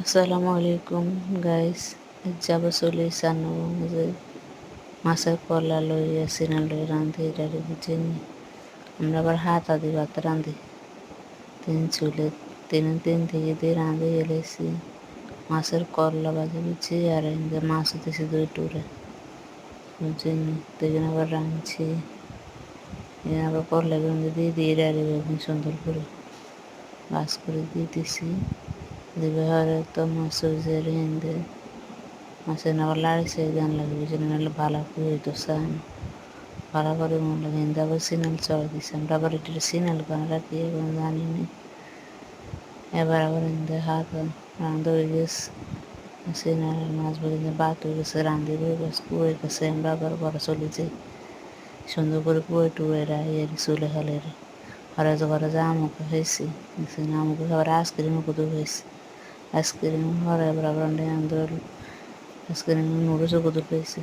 আসসালামু আলাইকুম গাইস। যাব চলে সানো যে মাছের কলা লইয়া সিনা লই রাঁধি এটারে বুঝিনি। আমরা আবার হাত আদি ভাত রাঁধি তিন থেকে দিয়ে রাঁধি এলেছি মাছের কলা বাজে বুঝছি আর মাছ হতেছে 2 টুরে বুঝিনি। তো এখানে আবার রাঁধছি, এখানে আবার করলা গুঁড়ো দিয়ে দিয়ে ডালি বেগুন সুন্দর করে বাস করে দিয়ে দিছি দিবে হরে তো মাছ হয়েছে রেঁধে মাছের আবার লাড়িছে গান লাগবে যেন নাহলে ভালো করে হইতো সান ভালো করে মন লাগে হিন্দে আবার সিনাল চড়া দিছে। আমরা আবার এটা সিনাল গান রাখি এখন জানি না। এবার আবার হিন্দে হাত রাঁধে হয়ে গেছে সিনাল মাছ বলে বাত হয়ে গেছে রাঁধে হয়ে গেছে পুয়ে গেছে। আমরা আবার ঘরে চলে যাই সুন্দর করে পুয়ে টুয়ে রাই আর চলে খালে ঘরে ঘরে যা আমাকে হয়েছি আমাকে আবার আইসক্রিমও কত হয়েছে আইসক্রিম ঘরে আবার আবার আইসক্রিম নুডলসও কত পেয়েছি।